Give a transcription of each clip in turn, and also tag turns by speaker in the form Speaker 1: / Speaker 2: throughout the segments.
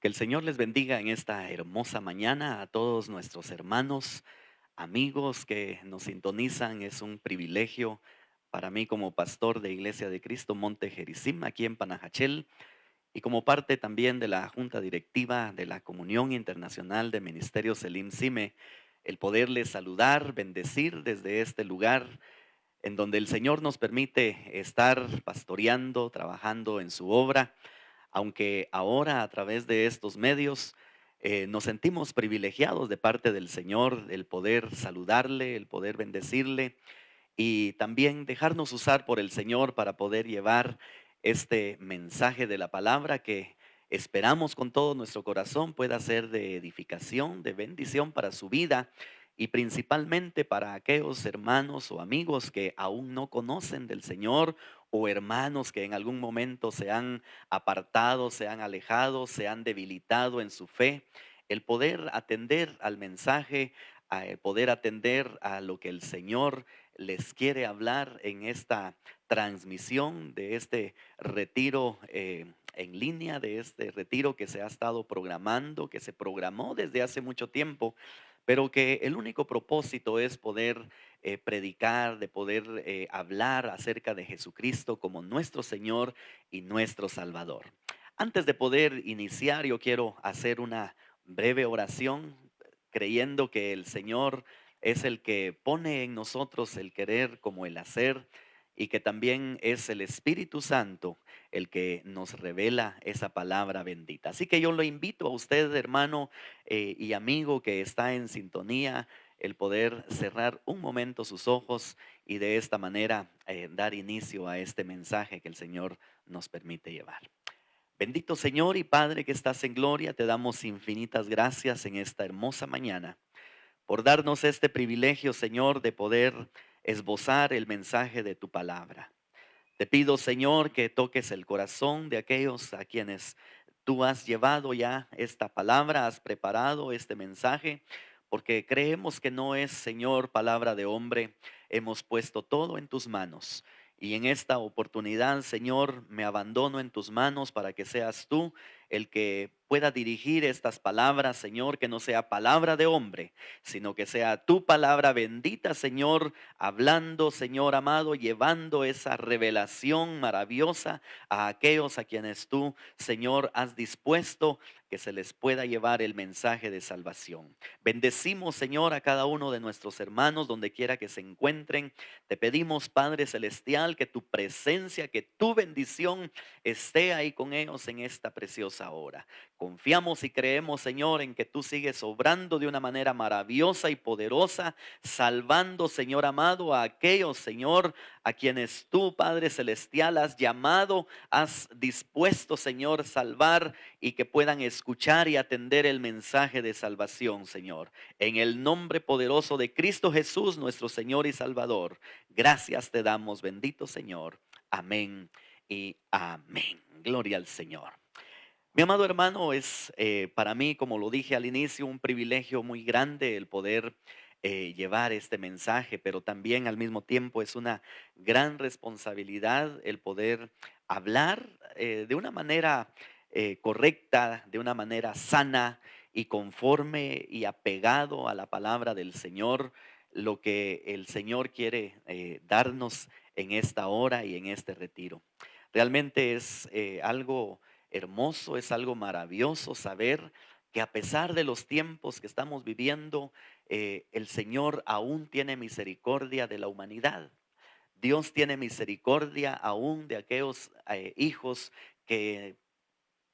Speaker 1: Que el Señor les bendiga en esta hermosa mañana a todos nuestros hermanos, amigos que nos sintonizan. Es un privilegio para mí como pastor de Iglesia de Cristo Monte Jericim aquí en Panajachel y como parte también de la Junta Directiva de la Comunión Internacional de Ministerios Elim Sime, el poderles saludar, bendecir desde este lugar en donde el Señor nos permite estar pastoreando, trabajando en su obra, aunque ahora a través de estos medios nos sentimos privilegiados de parte del Señor, el poder saludarle, el poder bendecirle y también dejarnos usar por el Señor para poder llevar este mensaje de la palabra que esperamos con todo nuestro corazón pueda ser de edificación, de bendición para su vida y principalmente para aquellos hermanos o amigos que aún no conocen del Señor o hermanos que en algún momento se han apartado, se han alejado, se han debilitado en su fe. El poder atender al mensaje, el poder atender a lo que el Señor les quiere hablar en esta transmisión de este retiro en línea, de este retiro que se ha estado programando, que se programó desde hace mucho tiempo, pero que el único propósito es poder predicar, de poder hablar acerca de Jesucristo como nuestro Señor y nuestro Salvador. Antes de poder iniciar, yo quiero hacer una breve oración creyendo que el Señor es el que pone en nosotros el querer como el hacer y que también es el Espíritu Santo el que nos revela esa palabra bendita. Así que yo lo invito a usted, hermano y amigo que está en sintonía, el poder cerrar un momento sus ojos y de esta manera dar inicio a este mensaje que el Señor nos permite llevar. Bendito Señor y Padre que estás en gloria, te damos infinitas gracias en esta hermosa mañana por darnos este privilegio, Señor, de poder esbozar el mensaje de tu palabra. Te pido, Señor, que toques el corazón de aquellos a quienes tú has llevado ya esta palabra, has preparado este mensaje, porque creemos que no es, Señor, palabra de hombre. Hemos puesto todo en tus manos. Y en esta oportunidad, Señor, me abandono en tus manos para que seas tú el que pueda dirigir estas palabras, Señor, que no sea palabra de hombre, sino que sea tu palabra bendita, Señor, hablando, Señor amado, llevando esa revelación maravillosa a aquellos a quienes tú, Señor, has dispuesto que se les pueda llevar el mensaje de salvación. Bendecimos, Señor, a cada uno de nuestros hermanos donde quiera que se encuentren. Te pedimos, Padre Celestial, que tu presencia, que tu bendición esté ahí con ellos en esta preciosa hora. Confiamos y creemos, Señor, en que tú sigues obrando de una manera maravillosa y poderosa, salvando, Señor amado, a aquellos, Señor, a quienes tú, Padre Celestial, has llamado, has dispuesto, Señor, salvar y que puedan escuchar y atender el mensaje de salvación, Señor. En el nombre poderoso de Cristo Jesús, nuestro Señor y Salvador, gracias te damos, bendito Señor. Amén y amén. Gloria al Señor. Mi amado hermano, es para mí, como lo dije al inicio, un privilegio muy grande el poder llevar este mensaje, pero también al mismo tiempo es una gran responsabilidad el poder hablar de una manera correcta, de una manera sana y conforme y apegado a la palabra del Señor, lo que el Señor quiere darnos en esta hora y en este retiro. Realmente es algo hermoso, es algo maravilloso saber que a pesar de los tiempos que estamos viviendo, el Señor aún tiene misericordia de la humanidad. Dios tiene misericordia aún de aquellos hijos que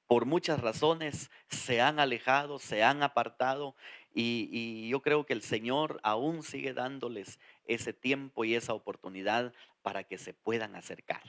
Speaker 1: por muchas razones se han alejado, se han apartado y yo creo que el Señor aún sigue dándoles ese tiempo y esa oportunidad para que se puedan acercar.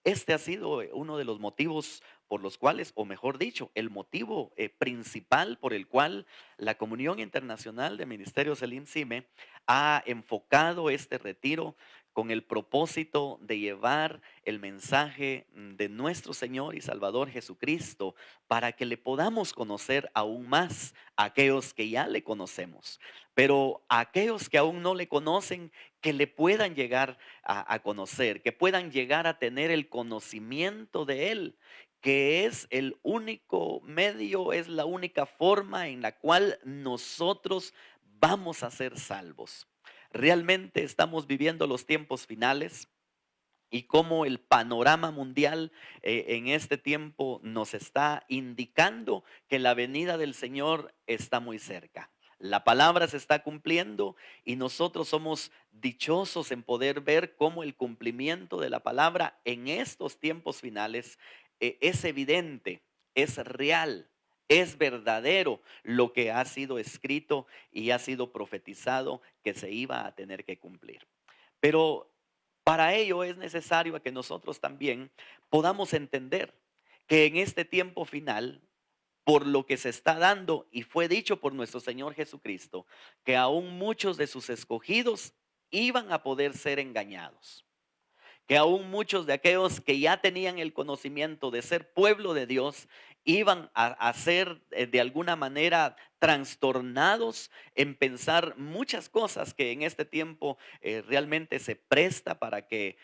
Speaker 1: Este ha sido uno de los motivos por los cuales, o mejor dicho, el motivo principal por el cual la Comunión Internacional de Ministerios Elim Sime ha enfocado este retiro con el propósito de llevar el mensaje de nuestro Señor y Salvador Jesucristo para que le podamos conocer aún más a aquellos que ya le conocemos, pero a aquellos que aún no le conocen, que le puedan llegar a conocer, que puedan llegar a tener el conocimiento de Él, que es el único medio, es la única forma en la cual nosotros vamos a ser salvos. Realmente estamos viviendo los tiempos finales y cómo el panorama mundial en este tiempo nos está indicando que la venida del Señor está muy cerca. La palabra se está cumpliendo y nosotros somos dichosos en poder ver cómo el cumplimiento de la palabra en estos tiempos finales es evidente, es real, es verdadero lo que ha sido escrito y ha sido profetizado que se iba a tener que cumplir. Pero para ello es necesario que nosotros también podamos entender que en este tiempo final, por lo que se está dando y fue dicho por nuestro Señor Jesucristo, que aún muchos de sus escogidos iban a poder ser engañados, que aún muchos de aquellos que ya tenían el conocimiento de ser pueblo de Dios iban a ser de alguna manera trastornados en pensar muchas cosas que en este tiempo realmente se presta para que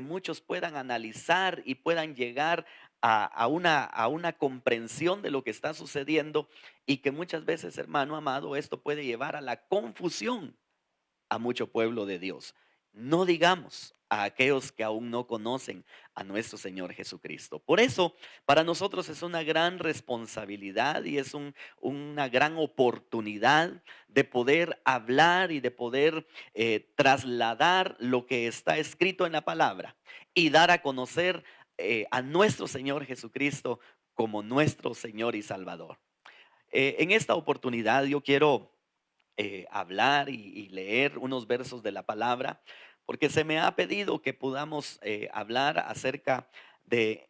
Speaker 1: muchos puedan analizar y puedan llegar a una comprensión de lo que está sucediendo y que muchas veces, hermano amado, esto puede llevar a la confusión a mucho pueblo de Dios. No digamos a aquellos que aún no conocen a nuestro Señor Jesucristo. Por eso, para nosotros es una gran responsabilidad y es una gran oportunidad de poder hablar y de poder trasladar lo que está escrito en la palabra y dar a conocer a nuestro Señor Jesucristo como nuestro Señor y Salvador. En esta oportunidad yo quiero hablar y leer unos versos de la palabra, porque se me ha pedido que podamos hablar acerca de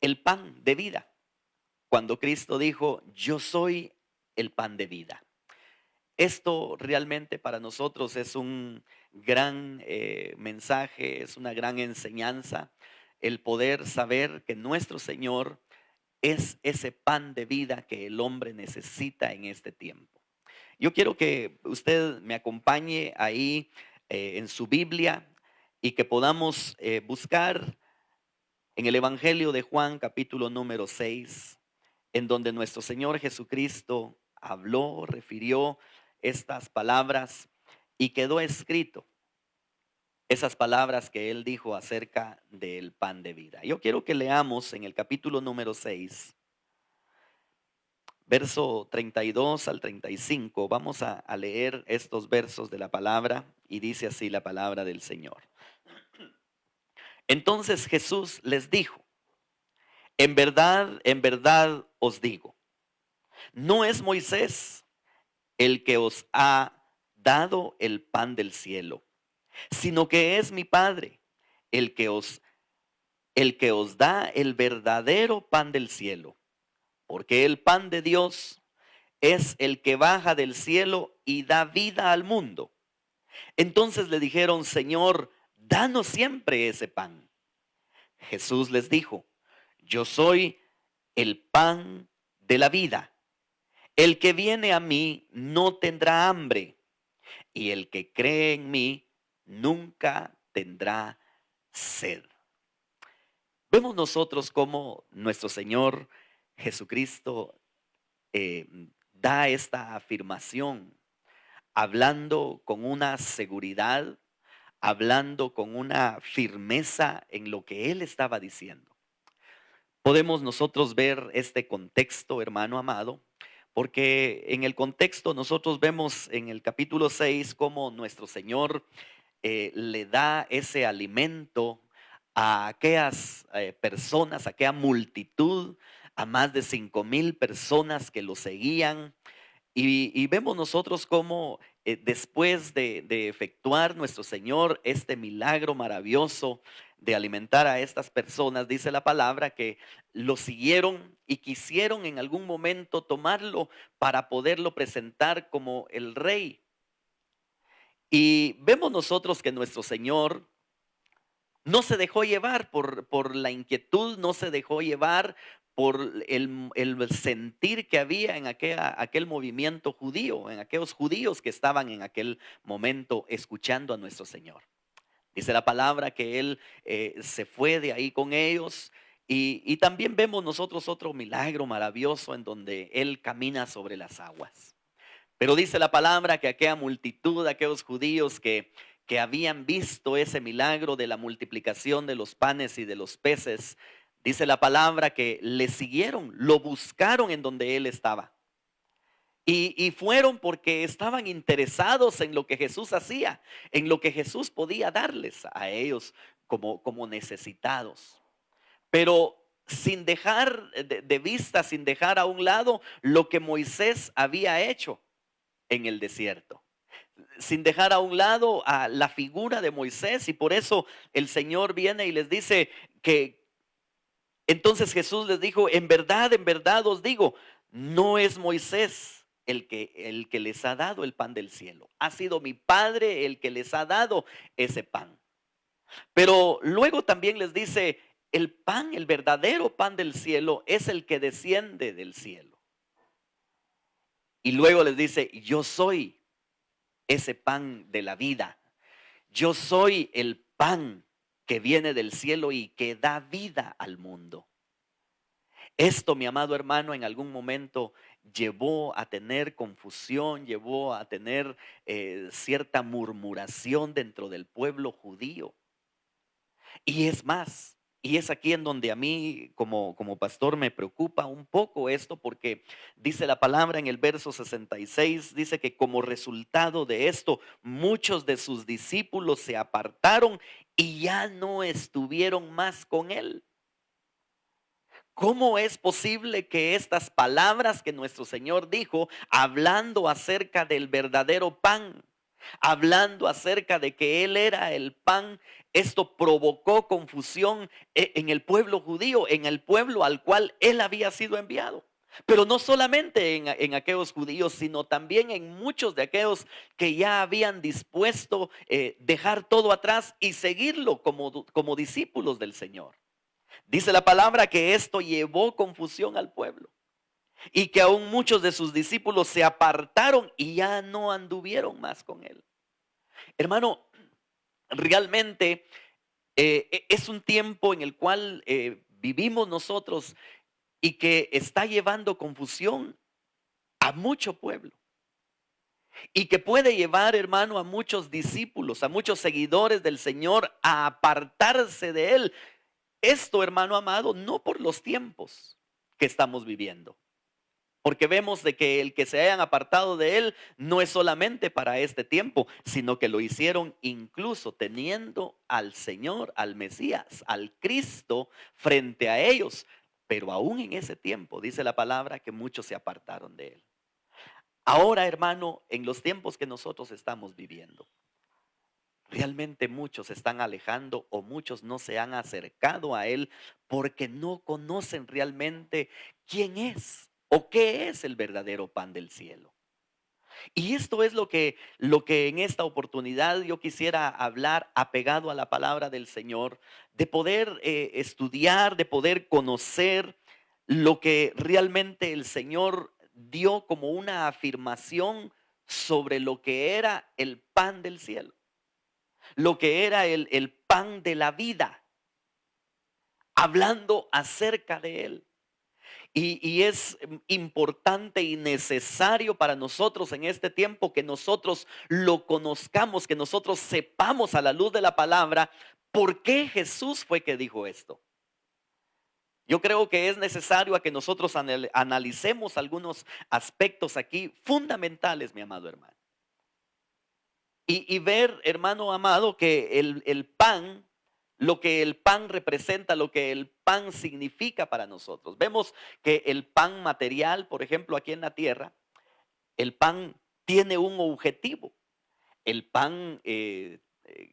Speaker 1: el pan de vida. Cuando Cristo dijo, yo soy el pan de vida. Esto realmente para nosotros es un gran mensaje, es una gran enseñanza, el poder saber que nuestro Señor es ese pan de vida que el hombre necesita en este tiempo. Yo quiero que usted me acompañe ahí en su Biblia y que podamos buscar en el Evangelio de Juan capítulo número 6, en donde nuestro Señor Jesucristo habló, refirió estas palabras y quedó escrito esas palabras que él dijo acerca del pan de vida. Yo quiero que leamos en el capítulo número 6 verso 32 al 35, vamos a leer estos versos de la palabra y dice así la palabra del Señor. Entonces Jesús les dijo, en verdad os digo, no es Moisés el que os ha dado el pan del cielo, sino que es mi Padre el que os, el que os da el verdadero pan del cielo, porque el pan de Dios es el que baja del cielo y da vida al mundo. Entonces le dijeron, Señor, danos siempre ese pan. Jesús les dijo, yo soy el pan de la vida. El que viene a mí no tendrá hambre, y el que cree en mí nunca tendrá sed. Vemos nosotros cómo nuestro Señor Jesucristo eh, da esta afirmación hablando con una seguridad, hablando con una firmeza en lo que él estaba diciendo. Podemos nosotros ver este contexto, hermano amado, porque en el contexto nosotros vemos en el capítulo 6 cómo nuestro Señor le da ese alimento a aquellas personas, a aquella multitud, a más de 5,000 personas que lo seguían. Y vemos nosotros cómo después de efectuar nuestro Señor este milagro maravilloso de alimentar a estas personas, dice la palabra que lo siguieron y quisieron en algún momento tomarlo para poderlo presentar como el rey. Y vemos nosotros que nuestro Señor no se dejó llevar por la inquietud, no se dejó llevar por el sentir que había en aquel movimiento judío, en aquellos judíos que estaban en aquel momento escuchando a nuestro Señor. Dice la palabra que él se fue de ahí con ellos Y también vemos nosotros otro milagro maravilloso en donde Él camina sobre las aguas. Pero dice la palabra que aquella multitud, aquellos judíos que habían visto ese milagro de la multiplicación de los panes y de los peces, dice la palabra que le siguieron, lo buscaron en donde Él estaba. Y fueron porque estaban interesados en lo que Jesús hacía, en lo que Jesús podía darles a ellos como necesitados. Pero sin dejar de vista, sin dejar a un lado lo que Moisés había hecho en el desierto, sin dejar a un lado a la figura de Moisés. Y por eso el Señor viene y les dice que entonces Jesús les dijo, en verdad os digo, no es Moisés el que les ha dado el pan del cielo, ha sido mi Padre el que les ha dado ese pan. Pero luego también les dice, el pan, el verdadero pan del cielo es el que desciende del cielo. Y luego les dice, yo soy ese pan de la vida. Yo soy el pan que viene del cielo y que da vida al mundo. Esto, mi amado hermano, en algún momento llevó a tener confusión, llevó a tener cierta murmuración dentro del pueblo judío. Y es más, y es aquí en donde a mí como pastor me preocupa un poco esto, porque dice la palabra en el verso 66, dice que como resultado de esto, muchos de sus discípulos se apartaron y ya no estuvieron más con él. ¿Cómo es posible que estas palabras que nuestro Señor dijo, hablando acerca del verdadero pan, hablando acerca de que Él era el pan, esto provocó confusión en el pueblo judío, en el pueblo al cual Él había sido enviado? Pero no solamente en aquellos judíos, sino también en muchos de aquellos que ya habían dispuesto dejar todo atrás y seguirlo como discípulos del Señor. Dice la palabra que esto llevó confusión al pueblo y que aún muchos de sus discípulos se apartaron y ya no anduvieron más con él. Hermano, realmente es un tiempo en el cual vivimos nosotros y que está llevando confusión a mucho pueblo. Y que puede llevar, hermano, a muchos discípulos, a muchos seguidores del Señor a apartarse de Él. Esto, hermano amado, no por los tiempos que estamos viviendo, porque vemos de que el que se hayan apartado de Él no es solamente para este tiempo, sino que lo hicieron incluso teniendo al Señor, al Mesías, al Cristo frente a ellos. Pero aún en ese tiempo, dice la palabra, que muchos se apartaron de Él. Ahora, hermano, en los tiempos que nosotros estamos viviendo, realmente muchos se están alejando o muchos no se han acercado a Él porque no conocen realmente quién es o qué es el verdadero pan del cielo. Y esto es lo que en esta oportunidad yo quisiera hablar apegado a la palabra del Señor, de poder estudiar, de poder conocer lo que realmente el Señor dio como una afirmación sobre lo que era el pan del cielo, lo que era el pan de la vida, hablando acerca de él. Y es importante y necesario para nosotros en este tiempo que nosotros lo conozcamos, que nosotros sepamos a la luz de la palabra por qué Jesús fue que dijo esto. Yo creo que es necesario a que nosotros analicemos algunos aspectos aquí fundamentales, mi amado hermano. Y ver, hermano amado, que el pan, lo que el pan representa, lo que el pan significa para nosotros. Vemos que el pan material, por ejemplo, aquí en la tierra, el pan tiene un objetivo. El pan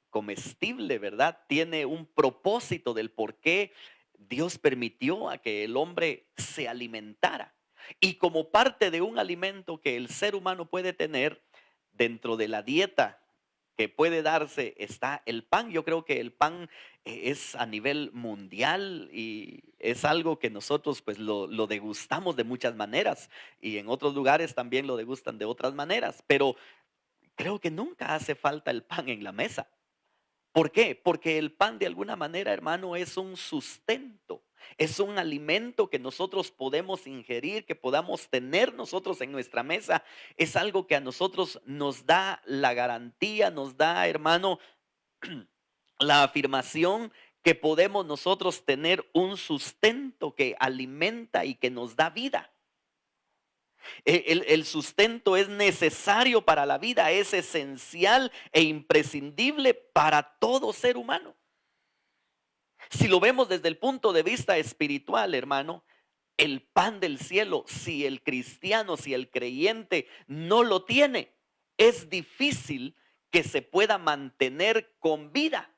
Speaker 1: comestible, ¿verdad? Tiene un propósito del por qué Dios permitió a que el hombre se alimentara. Y como parte de un alimento que el ser humano puede tener dentro de la dieta que puede darse está el pan. Yo creo que el pan es a nivel mundial y es algo que nosotros pues lo degustamos de muchas maneras y en otros lugares también lo degustan de otras maneras, pero creo que nunca hace falta el pan en la mesa. ¿Por qué? Porque el pan de alguna manera, hermano, es un sustento, es un alimento que nosotros podemos ingerir, que podamos tener nosotros en nuestra mesa. Es algo que a nosotros nos da la garantía, nos da, hermano, la afirmación que podemos nosotros tener un sustento que alimenta y que nos da vida. El sustento es necesario para la vida, es esencial e imprescindible para todo ser humano. Si lo vemos desde el punto de vista espiritual, hermano, el pan del cielo, si el cristiano, si el creyente no lo tiene, es difícil que se pueda mantener con vida.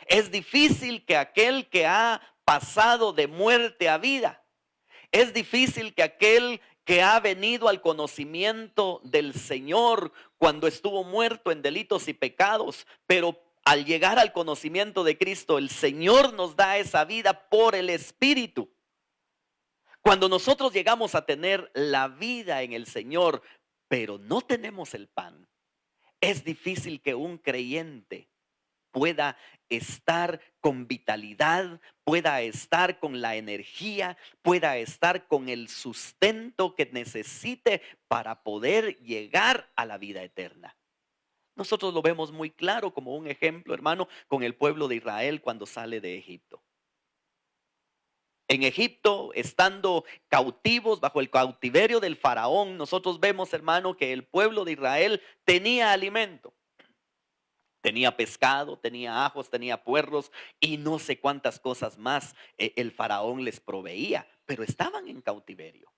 Speaker 1: Es difícil que aquel que ha pasado de muerte a vida, es difícil que aquel que ha venido al conocimiento del Señor cuando estuvo muerto en delitos y pecados, pero al llegar al conocimiento de Cristo, el Señor nos da esa vida por el Espíritu. Cuando nosotros llegamos a tener la vida en el Señor, pero no tenemos el pan, es difícil que un creyente pueda estar con vitalidad, pueda estar con la energía, pueda estar con el sustento que necesite para poder llegar a la vida eterna. Nosotros lo vemos muy claro como un ejemplo, hermano, con el pueblo de Israel cuando sale de Egipto. En Egipto, estando cautivos bajo el cautiverio del faraón, nosotros vemos, hermano, que el pueblo de Israel tenía alimento. Tenía pescado, tenía ajos, tenía puerros y no sé cuántas cosas más el faraón les proveía, pero estaban en cautiverio.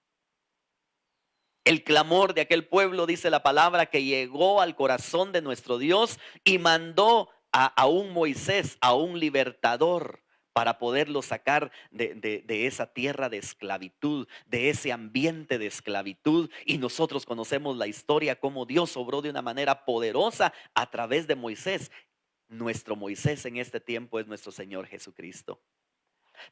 Speaker 1: El clamor de aquel pueblo, dice la palabra, que llegó al corazón de nuestro Dios y mandó a un Moisés, a un libertador, para poderlo sacar de esa tierra de esclavitud, de ese ambiente de esclavitud. Y nosotros conocemos la historia, cómo Dios obró de una manera poderosa a través de Moisés. Nuestro Moisés en este tiempo es nuestro Señor Jesucristo.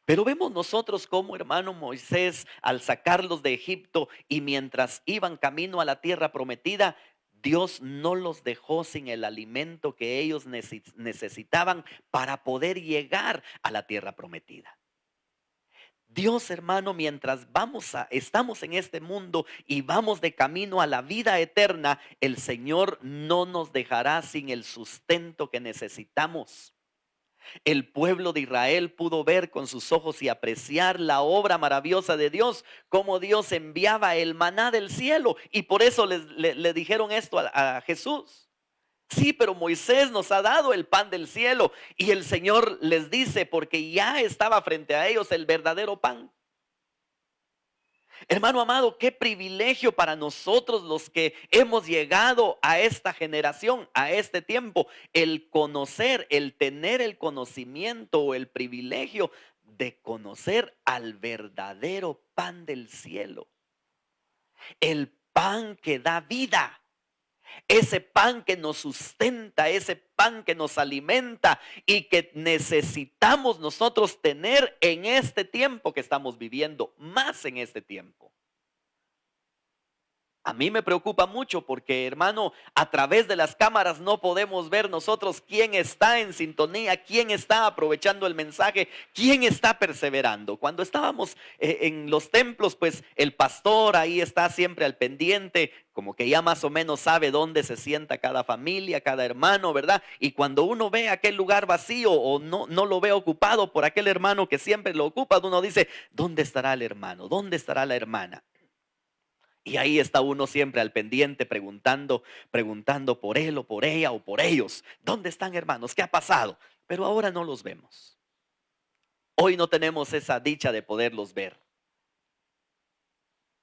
Speaker 1: Pero vemos nosotros como hermano Moisés, al sacarlos de Egipto y mientras iban camino a la tierra prometida, Dios no los dejó sin el alimento que ellos necesitaban para poder llegar a la tierra prometida. Dios, hermano, mientras estamos en este mundo y vamos de camino a la vida eterna, el Señor no nos dejará sin el sustento que necesitamos. El pueblo de Israel pudo ver con sus ojos y apreciar la obra maravillosa de Dios, cómo Dios enviaba el maná del cielo. Y por eso le dijeron esto a Jesús. Sí, pero Moisés nos ha dado el pan del cielo. Y el Señor les dice, porque ya estaba frente a ellos el verdadero pan. Hermano amado, qué privilegio para nosotros los que hemos llegado a esta generación, a este tiempo, el conocer, el tener el conocimiento o el privilegio de conocer al verdadero pan del cielo, el pan que da vida. Ese pan que nos sustenta, ese pan que nos alimenta y que necesitamos nosotros tener en este tiempo que estamos viviendo, más en este tiempo. A mí me preocupa mucho porque, hermano, a través de las cámaras no podemos ver nosotros quién está en sintonía, quién está aprovechando el mensaje, quién está perseverando. Cuando estábamos en los templos, pues el pastor ahí está siempre al pendiente, como que ya más o menos sabe dónde se sienta cada familia, cada hermano, ¿verdad? Y cuando uno ve aquel lugar vacío o no lo ve ocupado por aquel hermano que siempre lo ocupa, uno dice, ¿dónde estará el hermano? ¿Dónde estará la hermana? Y ahí está uno siempre al pendiente preguntando por él o por ella o por ellos. ¿Dónde están, hermanos? ¿Qué ha pasado? Pero ahora no los vemos. Hoy no tenemos esa dicha de poderlos ver.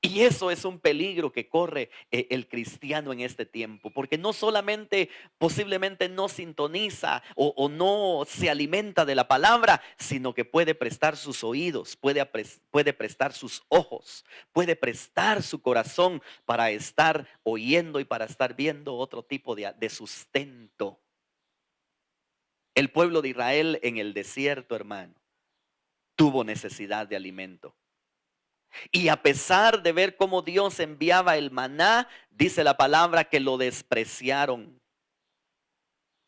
Speaker 1: Y eso es un peligro que corre el cristiano en este tiempo, porque no solamente posiblemente no sintoniza o no se alimenta de la palabra, sino que puede prestar sus oídos, puede prestar sus ojos, puede prestar su corazón para estar oyendo y para estar viendo otro tipo de sustento. El pueblo de Israel en el desierto, hermano, tuvo necesidad de alimento. Y a pesar de ver cómo Dios enviaba el maná, dice la palabra que lo despreciaron,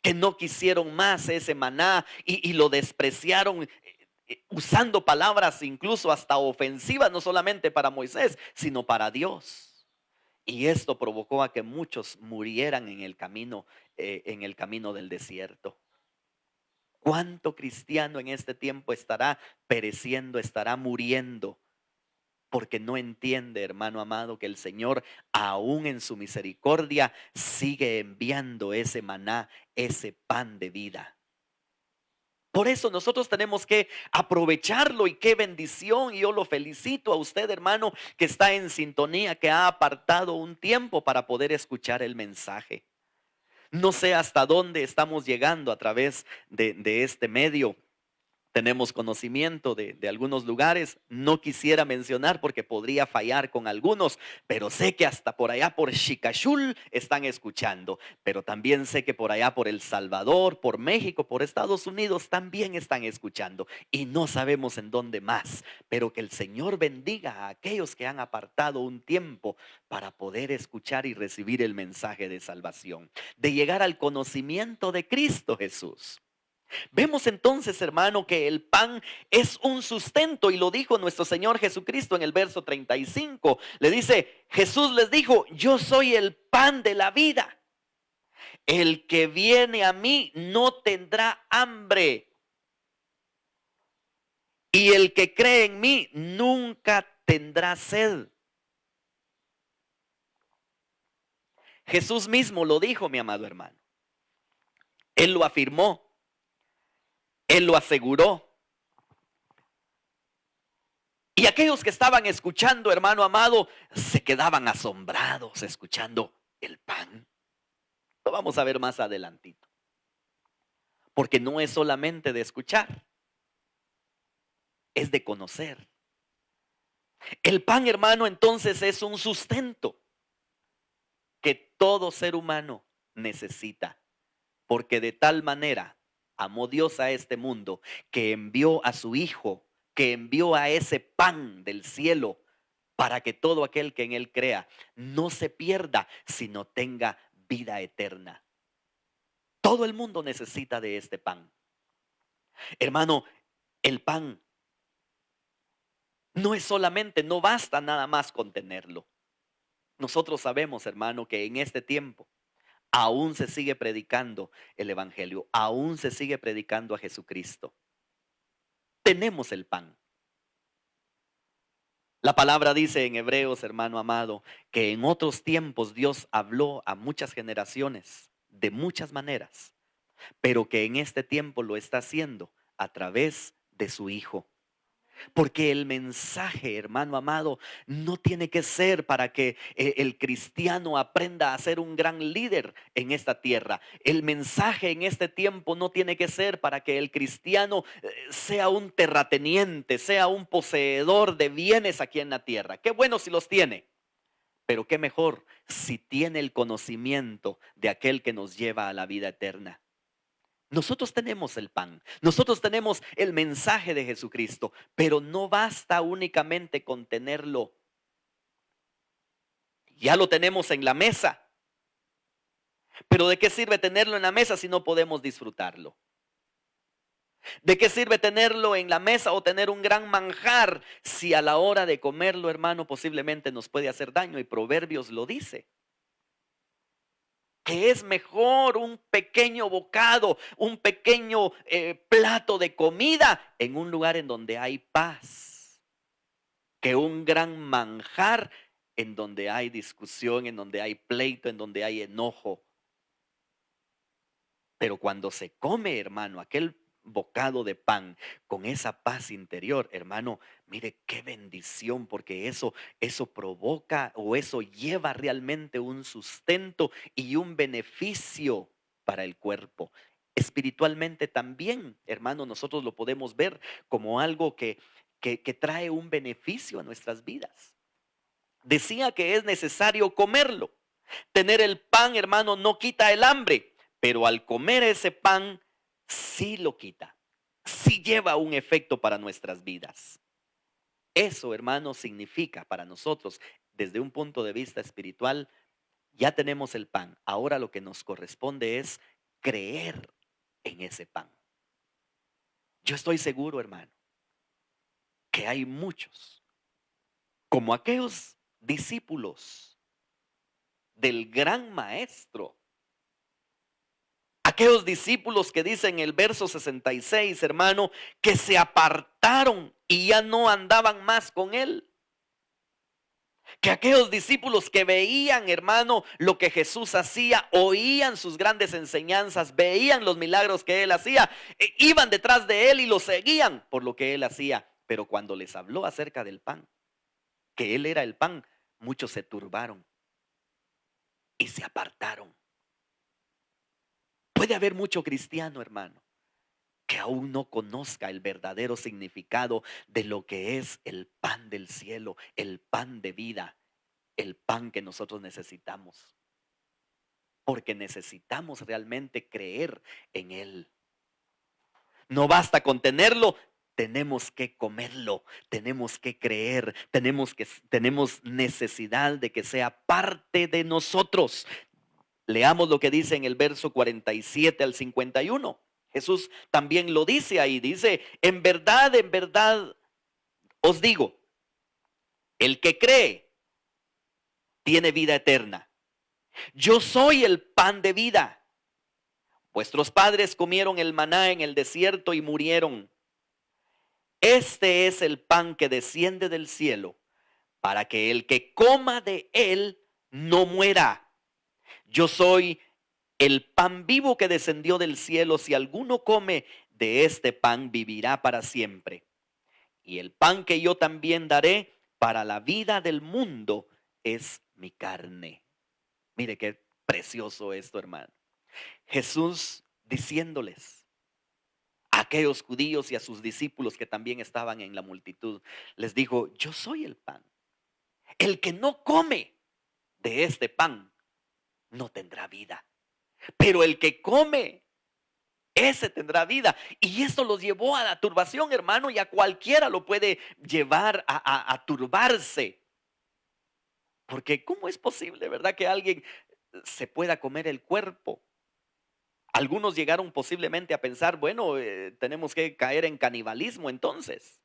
Speaker 1: que no quisieron más ese maná y lo despreciaron, usando palabras incluso hasta ofensivas, no solamente para Moisés, sino para Dios. Y esto provocó a que muchos murieran en el camino del desierto. ¿Cuánto cristiano en este tiempo estará pereciendo, estará muriendo? Porque no entiende, hermano amado, que el Señor, aún en su misericordia, sigue enviando ese maná, ese pan de vida. Por eso nosotros tenemos que aprovecharlo, y qué bendición. Y yo lo felicito a usted, hermano, que está en sintonía, que ha apartado un tiempo para poder escuchar el mensaje. No sé hasta dónde estamos llegando a través de este medio. Tenemos conocimiento de algunos lugares. No quisiera mencionar porque podría fallar con algunos, pero sé que hasta por allá por Xicachul están escuchando. Pero también sé que por allá por El Salvador, por México, por Estados Unidos también están escuchando. Y no sabemos en dónde más. Pero que el Señor bendiga a aquellos que han apartado un tiempo para poder escuchar y recibir el mensaje de salvación, de llegar al conocimiento de Cristo Jesús. Vemos entonces, hermano, que el pan es un sustento, y lo dijo nuestro Señor Jesucristo en el verso 35. Le dice, Jesús les dijo: yo soy el pan de la vida. El que viene a mí no tendrá hambre, y el que cree en mí nunca tendrá sed. Jesús mismo lo dijo, mi amado hermano. Él lo afirmó, él lo aseguró. Y aquellos que estaban escuchando, hermano amado, se quedaban asombrados escuchando el pan. Lo vamos a ver más adelantito. Porque no es solamente de escuchar, es de conocer. El pan, hermano, entonces es un sustento que todo ser humano necesita. Porque de tal manera amó Dios a este mundo, que envió a su Hijo, que envió a ese pan del cielo, para que todo aquel que en él crea no se pierda, sino tenga vida eterna. Todo el mundo necesita de este pan. Hermano, el pan no es solamente, no basta nada más con tenerlo. Nosotros sabemos, hermano, que en este tiempo aún se sigue predicando el evangelio, aún se sigue predicando a Jesucristo. Tenemos el pan. La palabra dice en Hebreos, hermano amado, que en otros tiempos Dios habló a muchas generaciones de muchas maneras, pero que en este tiempo lo está haciendo a través de su Hijo. Porque el mensaje, hermano amado, no tiene que ser para que el cristiano aprenda a ser un gran líder en esta tierra. El mensaje en este tiempo no tiene que ser para que el cristiano sea un terrateniente, sea un poseedor de bienes aquí en la tierra. Qué bueno si los tiene, pero qué mejor si tiene el conocimiento de aquel que nos lleva a la vida eterna. Nosotros tenemos el pan, nosotros tenemos el mensaje de Jesucristo, pero no basta únicamente con tenerlo. Ya lo tenemos en la mesa, pero ¿de qué sirve tenerlo en la mesa si no podemos disfrutarlo? ¿De qué sirve tenerlo en la mesa o tener un gran manjar si a la hora de comerlo, hermano, posiblemente nos puede hacer daño? Y Proverbios lo dice, que es mejor un pequeño bocado, un pequeño plato de comida en un lugar en donde hay paz, que un gran manjar en donde hay discusión, en donde hay pleito, en donde hay enojo. Pero cuando se come, hermano, aquel bocado de pan con esa paz interior, hermano, mire qué bendición, porque eso provoca, o eso lleva realmente un sustento y un beneficio para el cuerpo. Espiritualmente también, hermano, nosotros lo podemos ver como algo que trae un beneficio a nuestras vidas. Decía que es necesario comerlo. Tener el pan, hermano, no quita el hambre, pero al comer ese pan sí lo quita. Sí lleva un efecto para nuestras vidas. Eso, hermano, significa para nosotros, desde un punto de vista espiritual, ya tenemos el pan. Ahora lo que nos corresponde es creer en ese pan. Yo estoy seguro, hermano, que hay muchos, como aquellos discípulos del gran maestro, aquellos discípulos que dicen en el verso 66, hermano, que se apartaron y ya no andaban más con él. Que aquellos discípulos que veían, hermano, lo que Jesús hacía, oían sus grandes enseñanzas, veían los milagros que él hacía, iban detrás de él y lo seguían por lo que él hacía. Pero cuando les habló acerca del pan, que él era el pan, muchos se turbaron y se apartaron. Puede haber mucho cristiano, hermano, que aún no conozca el verdadero significado de lo que es el pan del cielo, el pan de vida, el pan que nosotros necesitamos. Porque necesitamos realmente creer en Él. No basta con tenerlo, tenemos que comerlo, tenemos que creer, tenemos necesidad de que sea parte de nosotros. Leamos lo que dice en el verso 47 al 51. Jesús también lo dice ahí, dice, en verdad os digo, el que cree tiene vida eterna. Yo soy el pan de vida. Vuestros padres comieron el maná en el desierto y murieron. Este es el pan que desciende del cielo, para que el que coma de él no muera. Yo soy el pan vivo que descendió del cielo. Si alguno come de este pan, vivirá para siempre. Y el pan que yo también daré para la vida del mundo es mi carne. Mire qué precioso esto, hermano. Jesús diciéndoles a aquellos judíos y a sus discípulos que también estaban en la multitud, les dijo, yo soy el pan. El que no come de este pan no tendrá vida, pero el que come, ese tendrá vida. Y esto los llevó a la turbación, hermano, y a cualquiera lo puede llevar a turbarse. Porque ¿cómo es posible, verdad, que alguien se pueda comer el cuerpo? Algunos llegaron posiblemente a pensar, bueno, tenemos que caer en canibalismo entonces,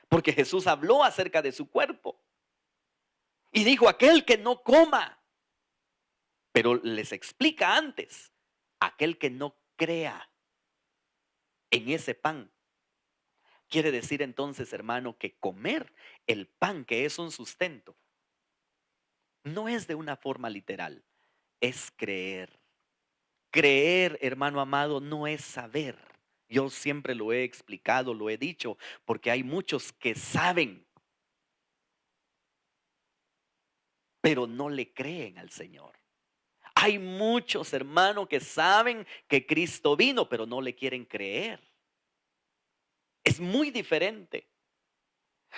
Speaker 1: porque Jesús habló acerca de su cuerpo y dijo, aquel que no coma, pero les explica antes, aquel que no crea en ese pan. Quiere decir entonces, hermano, que comer el pan, que es un sustento, no es de una forma literal, es creer. Creer, hermano amado, no es saber. Yo siempre lo he explicado, lo he dicho, porque hay muchos que saben, pero no le creen al Señor. Hay muchos, hermanos, que saben que Cristo vino, pero no le quieren creer. Es muy diferente.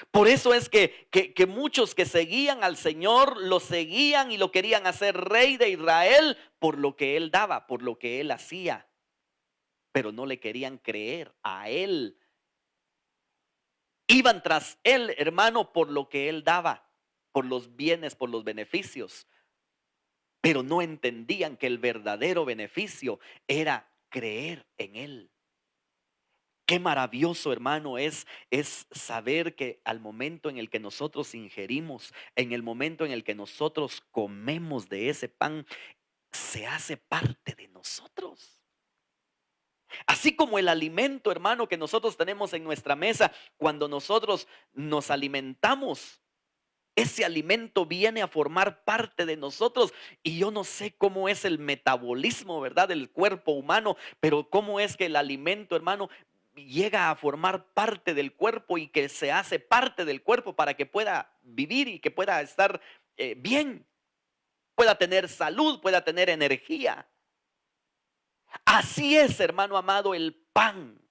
Speaker 1: Por eso es que muchos que seguían al Señor, lo seguían y lo querían hacer rey de Israel por lo que Él daba, por lo que Él hacía, pero no le querían creer a Él. Iban tras Él, hermano, por lo que Él daba, por los bienes, por los beneficios, pero no entendían que el verdadero beneficio era creer en Él. Qué maravilloso, hermano, es saber que al momento en el que nosotros ingerimos, en el momento en el que nosotros comemos de ese pan, se hace parte de nosotros. Así como el alimento, hermano, que nosotros tenemos en nuestra mesa, cuando nosotros nos alimentamos, ese alimento viene a formar parte de nosotros. Y yo no sé cómo es el metabolismo, ¿verdad?, del cuerpo humano, pero cómo es que el alimento, hermano, llega a formar parte del cuerpo y que se hace parte del cuerpo para que pueda vivir y que pueda estar bien, pueda tener salud, pueda tener energía. Así es, hermano amado, el pan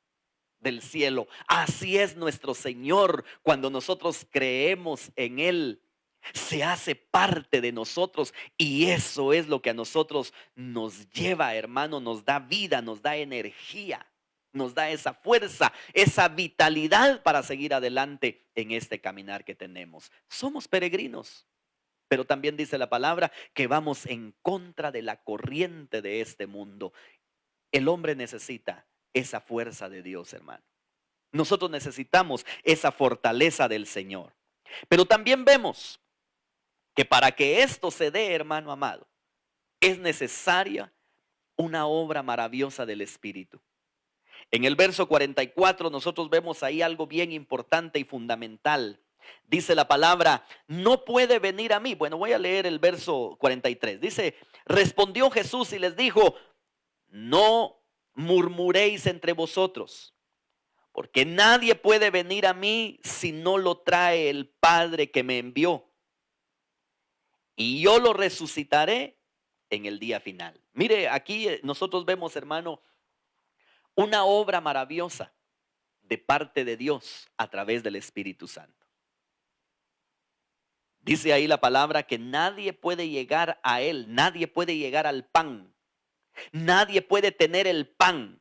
Speaker 1: del cielo. Así es nuestro Señor cuando nosotros creemos en Él. Se hace parte de nosotros y eso es lo que a nosotros nos lleva, hermano, nos da vida, nos da energía, nos da esa fuerza, esa vitalidad para seguir adelante en este caminar que tenemos. Somos peregrinos, pero también dice la palabra que vamos en contra de la corriente de este mundo. El hombre necesita esa fuerza de Dios, hermano. Nosotros necesitamos esa fortaleza del Señor. Pero también vemos que para que esto se dé, hermano amado, es necesaria una obra maravillosa del Espíritu. En el verso 44 nosotros vemos ahí algo bien importante y fundamental. Dice la palabra, no puede venir a mí. Bueno, voy a leer el verso 43. Dice, respondió Jesús y les dijo, no murmuréis entre vosotros, porque nadie puede venir a mí si no lo trae el Padre que me envió. Y yo lo resucitaré en el día final. Mire, aquí nosotros vemos, hermano, una obra maravillosa de parte de Dios a través del Espíritu Santo. Dice ahí la palabra que nadie puede llegar a Él, nadie puede llegar al pan, nadie puede tener el pan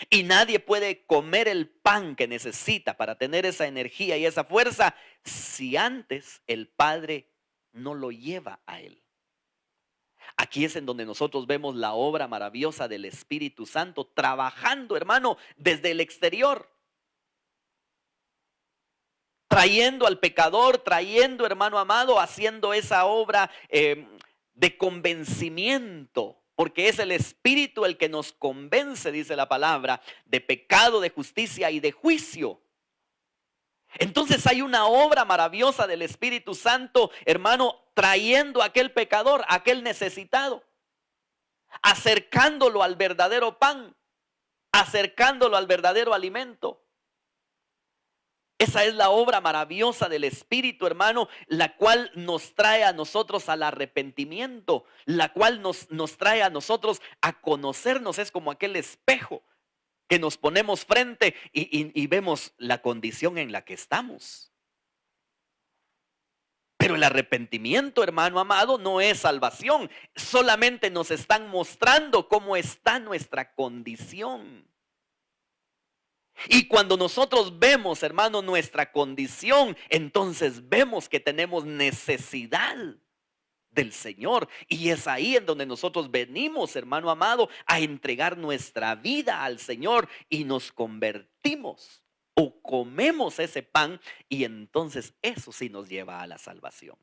Speaker 1: y nadie puede comer el pan que necesita para tener esa energía y esa fuerza si antes el Padre no lo lleva a Él. Aquí es en donde nosotros vemos la obra maravillosa del Espíritu Santo trabajando, hermano, desde el exterior. Trayendo al pecador, trayendo, hermano amado, haciendo esa obra de convencimiento. Porque es el Espíritu el que nos convence, dice la palabra, de pecado, de justicia y de juicio. Entonces hay una obra maravillosa del Espíritu Santo, hermano, trayendo a aquel pecador, a aquel necesitado, acercándolo al verdadero pan, acercándolo al verdadero alimento. Esa es la obra maravillosa del Espíritu, hermano, la cual nos trae a nosotros al arrepentimiento, la cual nos trae a nosotros a conocernos. Es como aquel espejo que nos ponemos frente y vemos la condición en la que estamos. Pero el arrepentimiento, hermano amado, no es salvación. Solamente nos están mostrando cómo está nuestra condición. Y cuando nosotros vemos, hermano, nuestra condición, entonces vemos que tenemos necesidad del Señor. Y es ahí en donde nosotros venimos, hermano amado, a entregar nuestra vida al Señor y nos convertimos o comemos ese pan y entonces eso sí nos lleva a la salvación.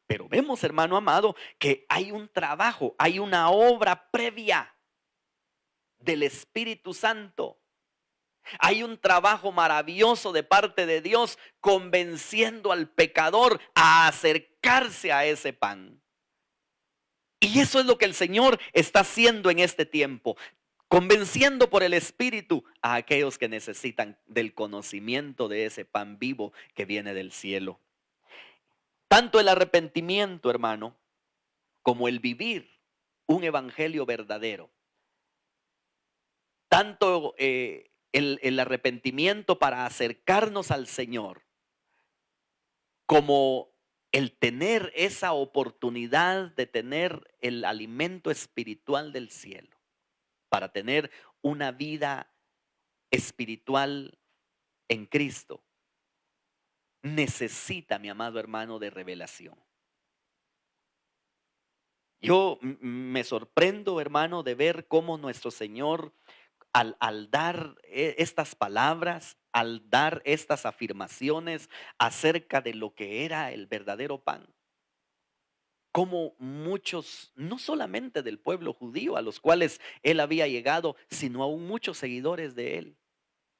Speaker 1: Pero vemos, hermano amado, que hay un trabajo, hay una obra previa del Espíritu Santo. Hay un trabajo maravilloso de parte de Dios convenciendo al pecador a acercarse a ese pan. Y eso es lo que el Señor está haciendo en este tiempo, convenciendo por el Espíritu a aquellos que necesitan del conocimiento de ese pan vivo que viene del cielo. Tanto el arrepentimiento, hermano, como el vivir un evangelio verdadero, tanto el arrepentimiento para acercarnos al Señor, como el tener esa oportunidad de tener el alimento espiritual del cielo, para tener una vida espiritual en Cristo, necesita, mi amado hermano, de revelación. Yo me sorprendo, hermano, de ver cómo nuestro Señor al dar estas palabras, al dar estas afirmaciones acerca de lo que era el verdadero pan, como muchos, no solamente del pueblo judío a los cuales él había llegado, sino aún muchos seguidores de él,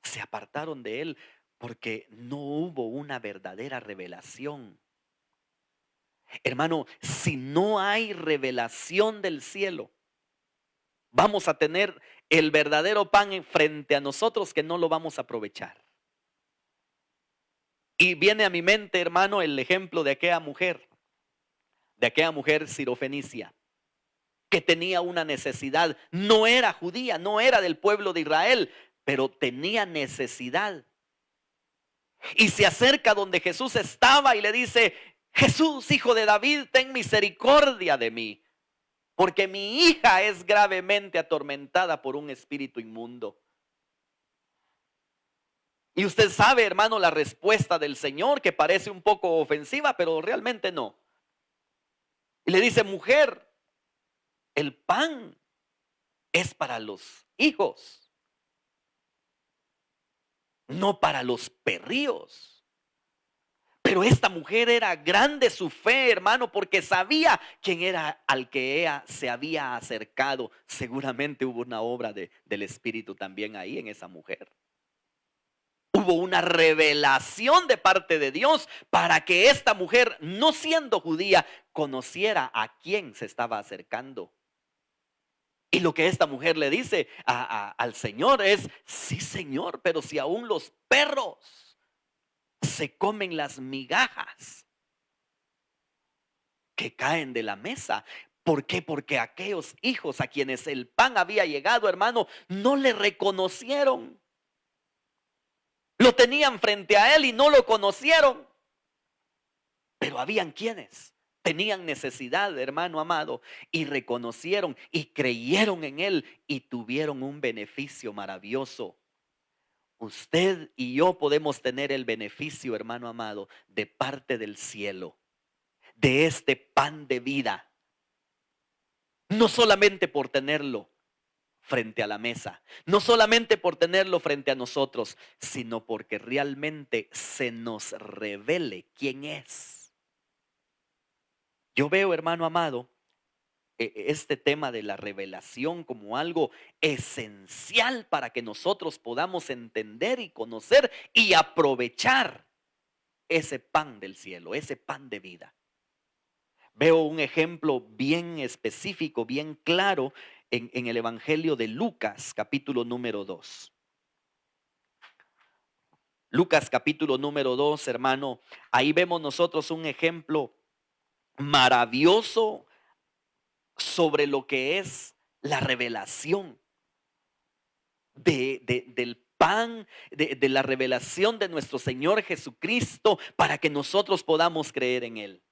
Speaker 1: se apartaron de él porque no hubo una verdadera revelación. Hermano, si no hay revelación del cielo, vamos a tener el verdadero pan frente a nosotros que no lo vamos a aprovechar. Y viene a mi mente, hermano, el ejemplo de aquella mujer sirofenicia, que tenía una necesidad. No era judía, no era del pueblo de Israel, pero tenía necesidad. Y se acerca donde Jesús estaba y le dice, Jesús, hijo de David, ten misericordia de mí, porque mi hija es gravemente atormentada por un espíritu inmundo. Y usted sabe, hermano, la respuesta del Señor, que parece un poco ofensiva, pero realmente no. Y le dice, mujer, el pan es para los hijos, no para los perríos. Pero esta mujer era grande su fe, hermano, porque sabía quién era al que ella se había acercado. Seguramente hubo una obra del Espíritu también ahí en esa mujer. Hubo una revelación de parte de Dios para que esta mujer, no siendo judía, conociera a quién se estaba acercando. Y lo que esta mujer le dice al Señor es: sí, Señor, pero si aún los perros se comen las migajas que caen de la mesa. ¿Por qué? Porque aquellos hijos a quienes el pan había llegado, hermano, no le reconocieron. Lo tenían frente a él y no lo conocieron. Pero habían quienes tenían necesidad, hermano amado, y reconocieron y creyeron en él y tuvieron un beneficio maravilloso. Usted y yo podemos tener el beneficio, hermano amado, de parte del cielo, de este pan de vida. No solamente por tenerlo frente a la mesa, no solamente por tenerlo frente a nosotros, sino porque realmente se nos revele quién es. Yo veo, hermano amado, este tema de la revelación como algo esencial para que nosotros podamos entender y conocer y aprovechar ese pan del cielo, ese pan de vida. Veo un ejemplo bien específico, bien claro en el Evangelio de Lucas, capítulo número 2. Lucas, capítulo número 2, hermano. Ahí vemos nosotros un ejemplo maravilloso sobre lo que es la revelación del pan, de la revelación de nuestro Señor Jesucristo, para que nosotros podamos creer en Él.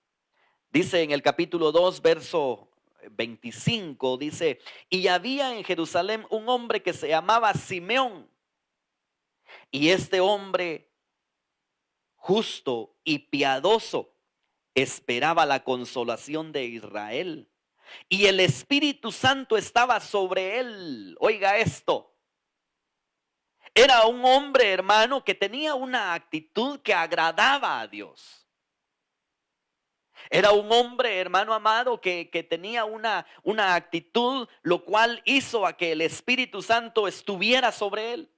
Speaker 1: Dice en el capítulo 2, verso 25, dice: y había en Jerusalén un hombre que se llamaba Simeón, y este hombre justo y piadoso esperaba la consolación de Israel, y el Espíritu Santo estaba sobre él. Oiga esto. Era un hombre, hermano, que tenía una actitud que agradaba a Dios. Era un hombre, hermano amado, que tenía una actitud, lo cual hizo a que el Espíritu Santo estuviera sobre él.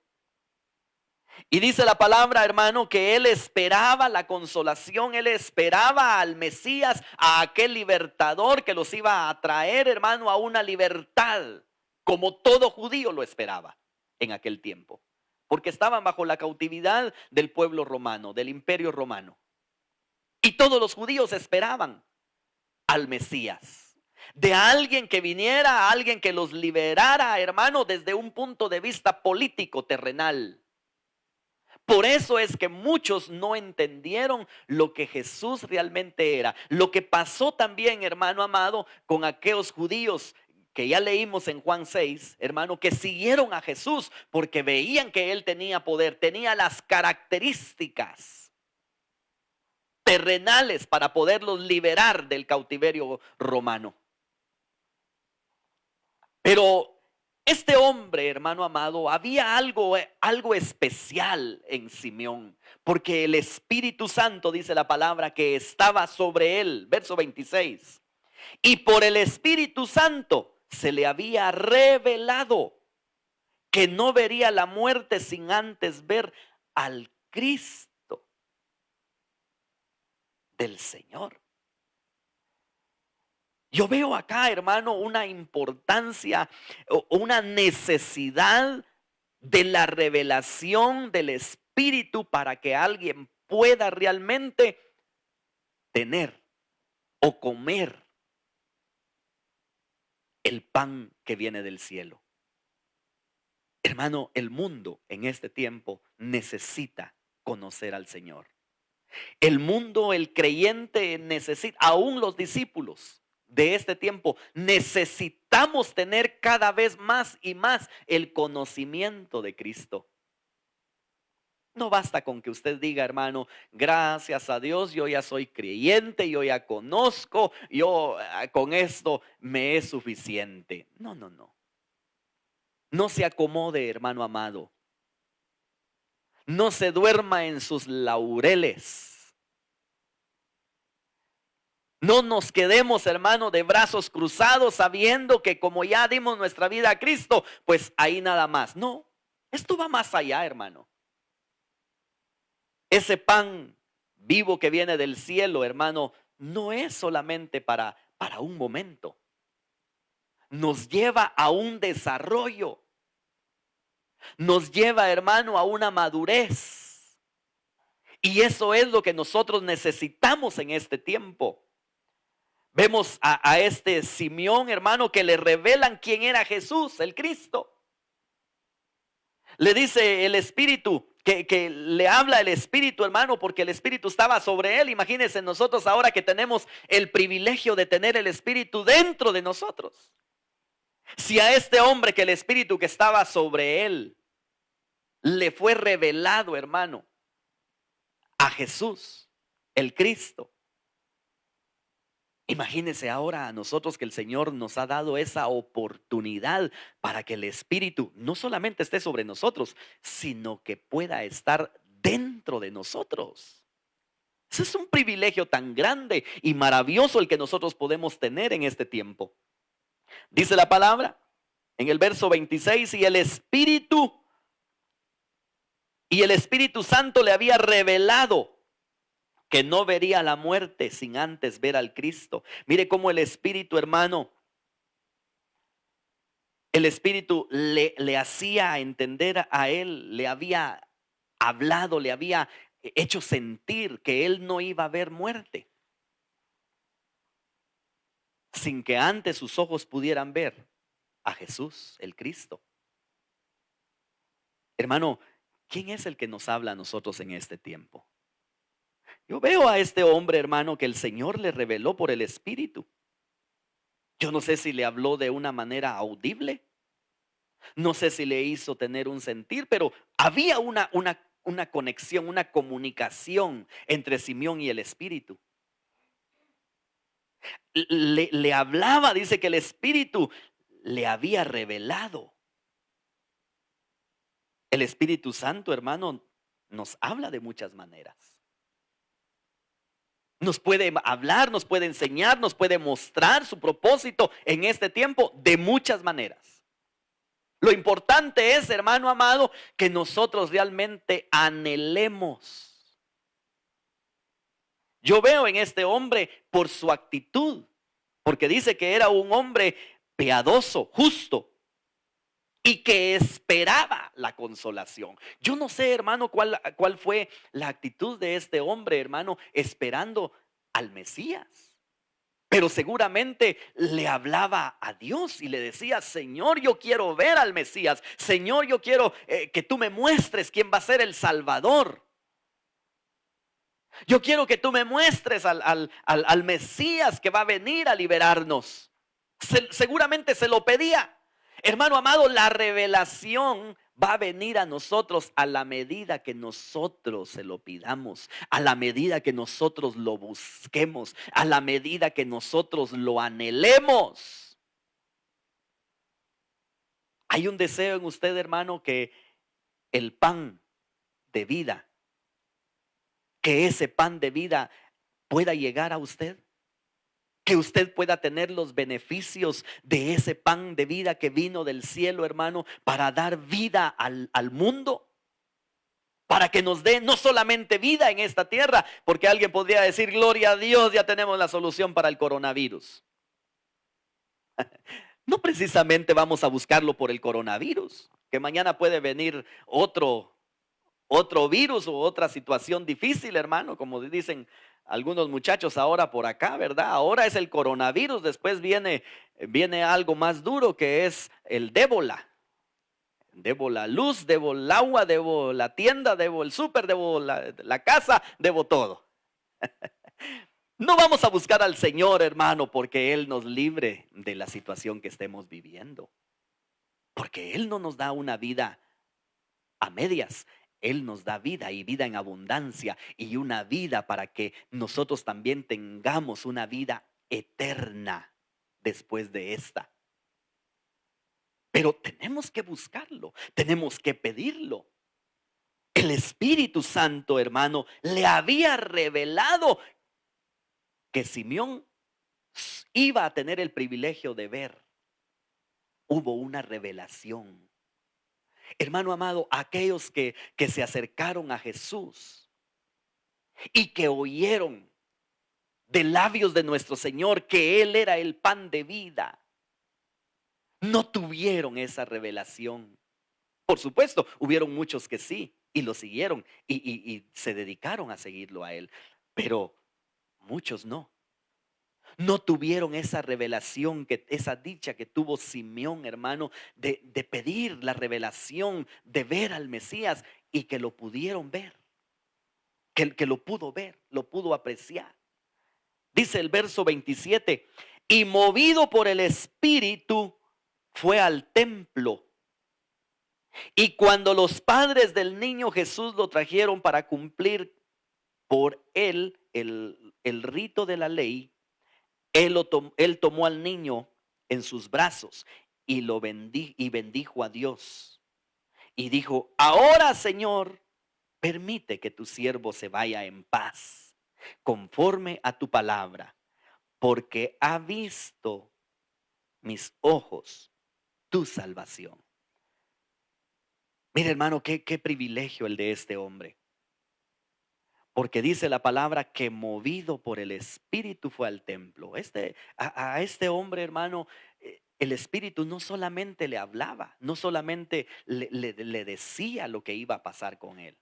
Speaker 1: Y dice la palabra, hermano, que él esperaba la consolación, él esperaba al Mesías, a aquel libertador que los iba a traer, hermano, a una libertad, como todo judío lo esperaba en aquel tiempo. Porque estaban bajo la cautividad del pueblo romano, del imperio romano. Y todos los judíos esperaban al Mesías, de alguien que viniera, alguien que los liberara, hermano, desde un punto de vista político, terrenal. Por eso es que muchos no entendieron lo que Jesús realmente era. Lo que pasó también, hermano amado, con aquellos judíos que ya leímos en Juan 6, hermano, que siguieron a Jesús porque veían que él tenía poder, tenía las características terrenales para poderlos liberar del cautiverio romano. Pero este hombre, hermano amado, había algo especial en Simeón, porque el Espíritu Santo, dice la palabra, que estaba sobre él, verso 26, y por el Espíritu Santo se le había revelado que no vería la muerte sin antes ver al Cristo del Señor. Yo veo acá, hermano, una importancia o una necesidad de la revelación del Espíritu para que alguien pueda realmente tener o comer el pan que viene del cielo. Hermano, el mundo en este tiempo necesita conocer al Señor. El mundo, el creyente necesita, aún los discípulos de este tiempo, necesitamos tener cada vez más y más el conocimiento de Cristo. No basta con que usted diga, hermano, gracias a Dios, yo ya soy creyente, yo ya conozco, yo con esto me es suficiente. No, no, no. No se acomode, hermano amado. No se duerma en sus laureles. No nos quedemos, hermano, de brazos cruzados sabiendo que como ya dimos nuestra vida a Cristo, pues ahí nada más. No, esto va más allá, hermano. Ese pan vivo que viene del cielo, hermano, no es solamente para un momento. Nos lleva a un desarrollo. Nos lleva, hermano, a una madurez. Y eso es lo que nosotros necesitamos en este tiempo. Vemos a este Simeón, hermano, que le revelan quién era Jesús, el Cristo. Le dice el Espíritu, que le habla el Espíritu, hermano, porque el Espíritu estaba sobre él. Imagínense nosotros ahora que tenemos el privilegio de tener el Espíritu dentro de nosotros. Si a este hombre que el Espíritu que estaba sobre él le fue revelado, hermano, a Jesús, el Cristo. Imagínense ahora a nosotros que el Señor nos ha dado esa oportunidad para que el Espíritu no solamente esté sobre nosotros, sino que pueda estar dentro de nosotros. Ese es un privilegio tan grande y maravilloso el que nosotros podemos tener en este tiempo. Dice la palabra en el verso 26, y el Espíritu Santo le había revelado que no vería la muerte sin antes ver al Cristo. Mire cómo el Espíritu, hermano, el Espíritu le hacía entender a él, le había hablado, le había hecho sentir que él no iba a ver muerte sin que antes sus ojos pudieran ver a Jesús, el Cristo. Hermano, ¿quién es el que nos habla a nosotros en este tiempo? Yo veo a este hombre, hermano, que el Señor le reveló por el Espíritu. Yo no sé si le habló de una manera audible. No sé si le hizo tener un sentir, pero había una conexión, una comunicación entre Simeón y el Espíritu. Le hablaba, dice que el Espíritu le había revelado. El Espíritu Santo, hermano, nos habla de muchas maneras. Nos puede hablar, nos puede enseñar, nos puede mostrar su propósito en este tiempo de muchas maneras. Lo importante es, hermano amado, que nosotros realmente anhelemos. Yo veo en este hombre por su actitud, porque dice que era un hombre piadoso, justo y que esperaba la consolación. Yo no sé, hermano, cuál fue la actitud de este hombre, hermano, esperando al Mesías. Pero seguramente le hablaba a Dios y le decía: Señor, yo quiero ver al Mesías. Señor, yo quiero que tú me muestres quién va a ser el Salvador. Yo quiero que tú me muestres al Mesías que va a venir a liberarnos. Seguramente se lo pedía. Hermano amado, la revelación va a venir a nosotros a la medida que nosotros se lo pidamos, a la medida que nosotros lo busquemos, a la medida que nosotros lo anhelemos. Hay un deseo en usted, hermano, que el pan de vida, que ese pan de vida pueda llegar a usted. Que usted pueda tener los beneficios de ese pan de vida que vino del cielo, hermano, para dar vida al mundo. Para que nos dé no solamente vida en esta tierra, porque alguien podría decir: gloria a Dios, ya tenemos la solución para el coronavirus. No precisamente vamos a buscarlo por el coronavirus, que mañana puede venir otro virus o otra situación difícil, hermano, como dicen algunos muchachos ahora por acá, ¿verdad? Ahora es el coronavirus, después viene algo más duro que es el débola. Debo la luz, debo el agua, debo la tienda, debo el súper, debo la casa, debo todo. No vamos a buscar al Señor, hermano, porque Él nos libre de la situación que estemos viviendo. Porque Él no nos da una vida a medias. Él nos da vida y vida en abundancia y una vida para que nosotros también tengamos una vida eterna después de esta. pero tenemos que buscarlo, tenemos que pedirlo. El Espíritu Santo, hermano, le había revelado que Simeón iba a tener el privilegio de ver. Hubo una revelación. Hermano amado, aquellos que se acercaron a Jesús y que oyeron de labios de nuestro Señor que Él era el pan de vida, no tuvieron esa revelación. Por supuesto, hubieron muchos que sí y lo siguieron y se dedicaron a seguirlo a Él, pero muchos no. No tuvieron esa revelación, esa dicha que tuvo Simeón, hermano, de pedir la revelación, de ver al Mesías y que lo pudieron ver, que lo pudo ver, lo pudo apreciar. Dice el verso 27, y movido por el Espíritu fue al templo. Y cuando los padres del niño Jesús lo trajeron para cumplir por él el rito de la ley, él tomó al niño en sus brazos y y bendijo a Dios. Y dijo, ahora Señor, permite que tu siervo se vaya en paz, conforme a tu palabra, porque ha visto mis ojos tu salvación. Mire, hermano, qué privilegio el de este hombre. Porque dice la palabra que movido por el Espíritu fue al templo. A este hombre, hermano, el Espíritu no solamente le hablaba, no solamente le decía lo que iba a pasar con él,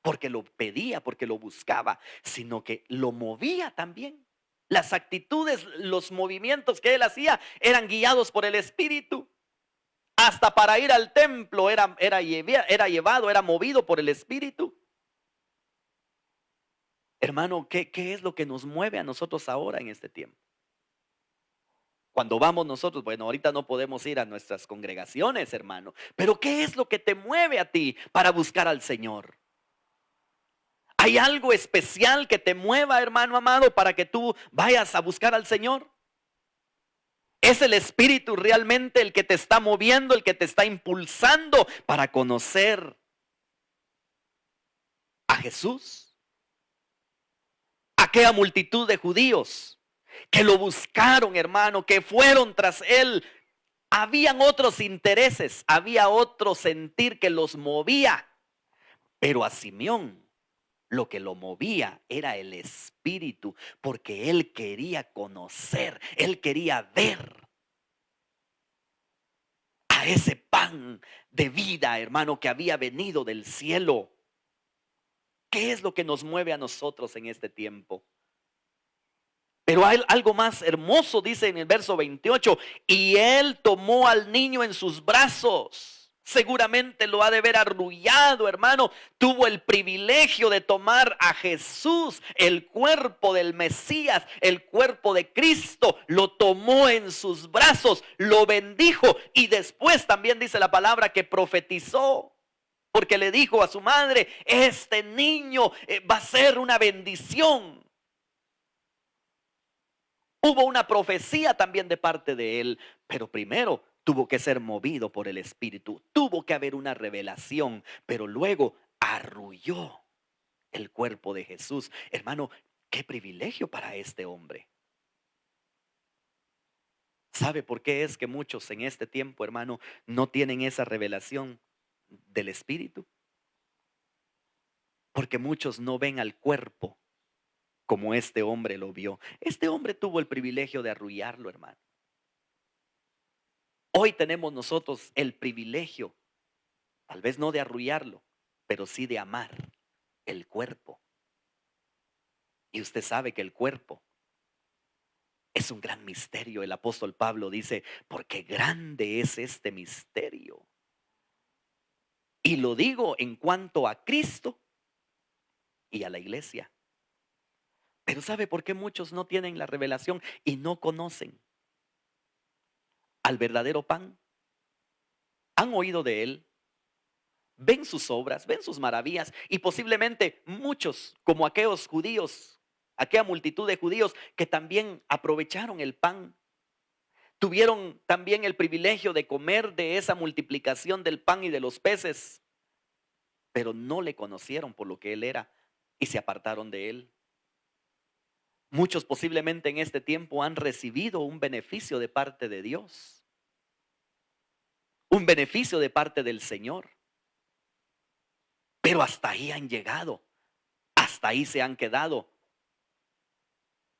Speaker 1: porque lo pedía, porque lo buscaba, sino que lo movía también. Las actitudes, los movimientos que él hacía eran guiados por el Espíritu. Hasta para ir al templo era llevado, era movido por el Espíritu. Hermano, ¿qué es lo que nos mueve a nosotros ahora en este tiempo? Cuando vamos nosotros, bueno, ahorita no podemos ir a nuestras congregaciones, hermano, pero ¿qué es lo que te mueve a ti para buscar al Señor? ¿Hay algo especial que te mueva, hermano amado, para que tú vayas a buscar al Señor? ¿Es el Espíritu realmente el que te está moviendo, el que te está impulsando para conocer a Jesús? Aquella multitud de judíos que lo buscaron, hermano, que fueron tras él. Habían otros intereses, había otro sentir que los movía, pero a Simeón lo que lo movía era el Espíritu, porque él quería conocer, él quería ver a ese pan de vida, hermano, que había venido del cielo. ¿Qué es lo que nos mueve a nosotros en este tiempo? Pero hay algo más hermoso, dice en el verso 28, y él tomó al niño en sus brazos. Seguramente lo ha de ver arrullado, hermano. Tuvo el privilegio de tomar a Jesús, el cuerpo del Mesías, el cuerpo de Cristo. Lo tomó en sus brazos, lo bendijo y después también dice la palabra que profetizó. Porque le dijo a su madre, este niño va a ser una bendición. Hubo una profecía también de parte de él, pero primero tuvo que ser movido por el Espíritu, tuvo que haber una revelación, pero luego arrulló el cuerpo de Jesús. Hermano, qué privilegio para este hombre. ¿Sabe por qué es que muchos en este tiempo, hermano, no tienen esa revelación del Espíritu? Porque muchos no ven al cuerpo como este hombre lo vio. Este hombre tuvo el privilegio de arrullarlo, hermano. Hoy tenemos nosotros el privilegio, tal vez no de arrullarlo, pero sí de amar el cuerpo. Y usted sabe que el cuerpo es un gran misterio. El apóstol Pablo dice, porque grande es este misterio. Y lo digo en cuanto a Cristo y a la iglesia. Pero ¿sabe por qué muchos no tienen la revelación y no conocen al verdadero pan? Han oído de él, ven sus obras, ven sus maravillas y posiblemente muchos, como aquellos judíos, aquella multitud de judíos que también aprovecharon el pan, Tuvieron también el privilegio de comer de esa multiplicación del pan y de los peces, pero no le conocieron por lo que Él era y se apartaron de Él. Muchos posiblemente en este tiempo han recibido un beneficio de parte de Dios, un beneficio de parte del Señor, pero hasta ahí han llegado, hasta ahí se han quedado,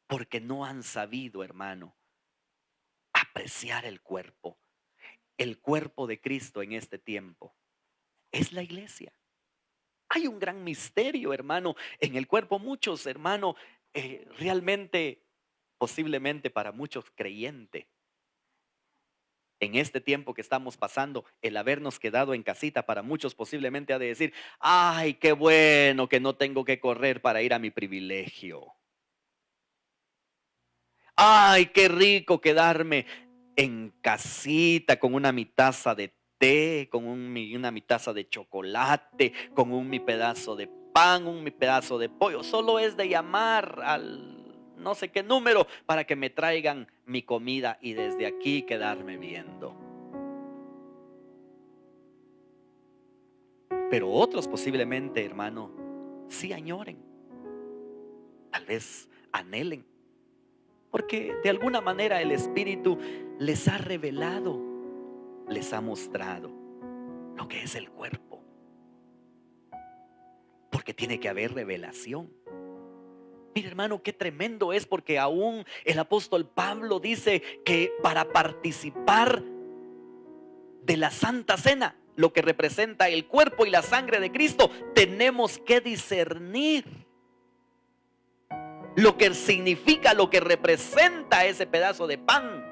Speaker 1: porque no han sabido, hermano, apreciar el cuerpo de Cristo en este tiempo. Es la iglesia. Hay un gran misterio, hermano, en el cuerpo. Muchos, hermano, realmente, posiblemente para muchos creyentes, en este tiempo que estamos pasando, el habernos quedado en casita, para muchos posiblemente ha de decir: ay, qué bueno que no tengo que correr para ir a mi privilegio. Ay, qué rico quedarme en casita con mi taza de té, con mi taza de chocolate, con mi pedazo de pan, mi pedazo de pollo. Solo es de llamar al no sé qué número para que me traigan mi comida y desde aquí quedarme viendo. Pero otros posiblemente, hermano, sí añoren, tal vez anhelen, porque de alguna manera el Espíritu les ha revelado, les ha mostrado lo que es el cuerpo. Porque tiene que haber revelación. Mire, hermano, qué tremendo es, porque aún el apóstol Pablo dice que para participar de la Santa Cena, lo que representa el cuerpo y la sangre de Cristo, tenemos que discernir lo que significa, lo que representa ese pedazo de pan.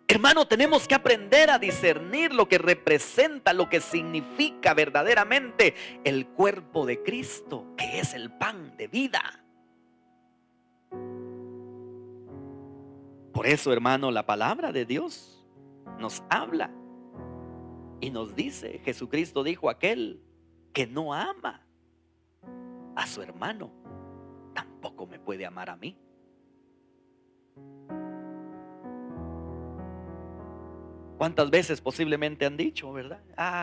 Speaker 1: Hermano, tenemos que aprender a discernir lo que representa, lo que significa verdaderamente el cuerpo de Cristo, que es el pan de vida. Por eso, hermano, la palabra de Dios nos habla y nos dice: Jesucristo dijo: aquel que no ama a su hermano, tampoco me puede amar a mí. ¿Cuántas veces posiblemente han dicho, verdad?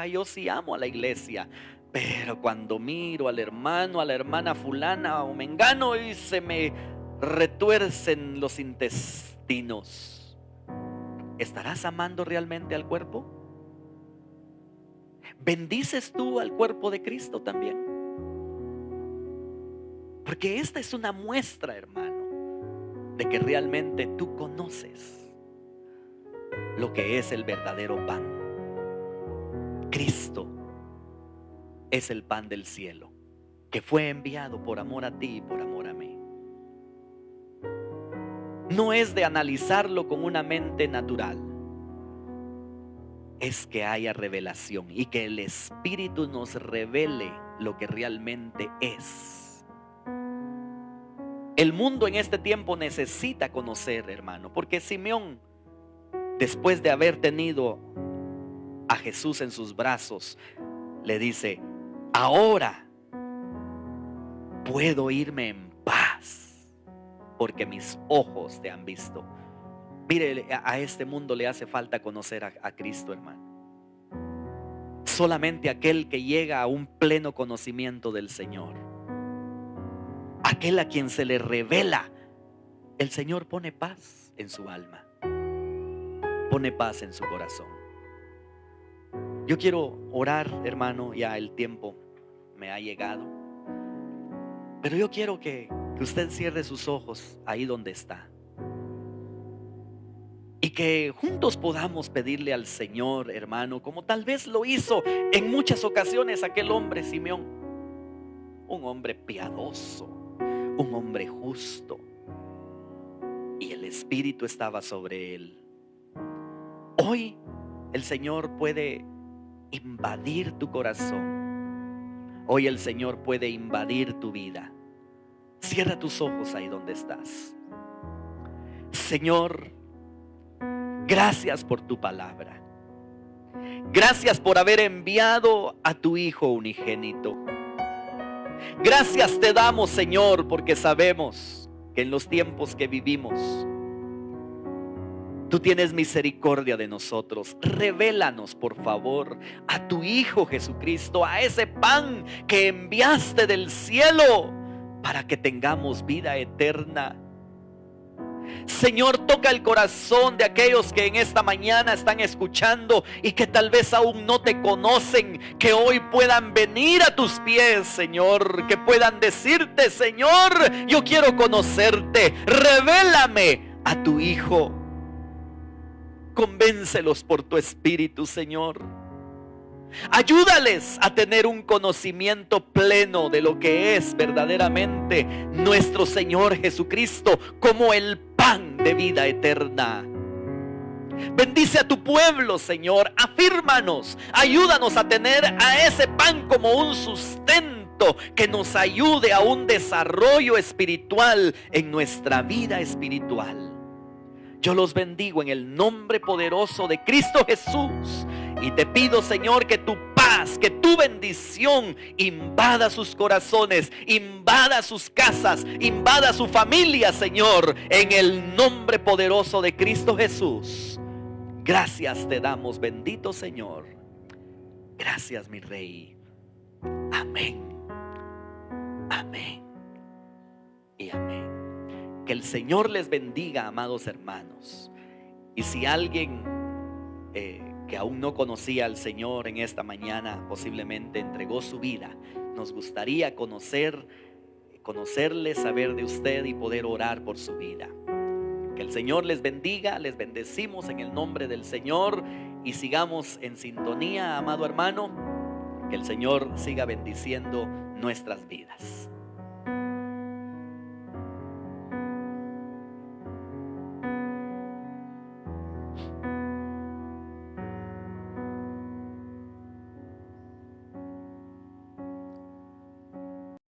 Speaker 1: Yo sí amo a la iglesia, pero cuando miro al hermano, a la hermana fulana o mengano, y se me retuercen los intestinos. ¿Estarás amando realmente al cuerpo? ¿Bendices tú al cuerpo de Cristo también? Porque esta es una muestra, hermano, de que realmente tú conoces lo que es el verdadero pan. Cristo es el pan del cielo, que fue enviado por amor a ti y por amor a mí. No es de analizarlo con una mente natural, es que haya revelación y que el Espíritu nos revele lo que realmente es. El mundo en este tiempo necesita conocer, hermano, porque Simeón, después de haber tenido a Jesús en sus brazos, le dice: ahora puedo irme en paz, porque mis ojos te han visto. Mire, a este mundo le hace falta conocer a Cristo, hermano. Solamente aquel que llega a un pleno conocimiento del Señor, aquel a quien se le revela, el Señor pone paz en su alma, pone paz en su corazón. Yo quiero orar, hermano, ya el tiempo me ha llegado, pero yo quiero que usted cierre sus ojos ahí donde está y que juntos podamos pedirle al Señor, hermano, como tal vez lo hizo en muchas ocasiones aquel hombre Simeón, un hombre piadoso, un hombre justo, y el Espíritu estaba sobre él. Hoy el Señor puede invadir tu corazón. Hoy el Señor puede invadir tu vida. Cierra tus ojos ahí donde estás. Señor, gracias por tu palabra. Gracias por haber enviado a tu Hijo unigénito. Gracias te damos, Señor, porque sabemos que en los tiempos que vivimos Tú tienes misericordia de nosotros. Revélanos, por favor, a tu Hijo Jesucristo, a ese pan que enviaste del cielo para que tengamos vida eterna. Señor, toca el corazón de aquellos que en esta mañana están escuchando y que tal vez aún no te conocen, que hoy puedan venir a tus pies, Señor, que puedan decirte: Señor, yo quiero conocerte, revélame a tu Hijo. Convéncelos por tu Espíritu, Señor. Ayúdales a tener un conocimiento pleno de lo que es verdaderamente nuestro Señor Jesucristo como el pan de vida eterna. Bendice a tu pueblo, Señor. Afírmanos. Ayúdanos a tener a ese pan como un sustento que nos ayude a un desarrollo espiritual en nuestra vida espiritual. Yo los bendigo en el nombre poderoso de Cristo Jesús. Y te pido, Señor, que tu paz, que tu bendición invada sus corazones, invada sus casas, invada su familia, Señor, en el nombre poderoso de Cristo Jesús. Gracias te damos, bendito Señor. Gracias, mi Rey. Amén. Amén. Y amén. Que el Señor les bendiga, amados hermanos. Y si alguien que aún no conocía al Señor en esta mañana posiblemente entregó su vida, nos gustaría conocerle, saber de usted y poder orar por su vida. Que el Señor les bendiga. Les bendecimos en el nombre del Señor y sigamos en sintonía, amado hermano. Que el Señor siga bendiciendo nuestras vidas.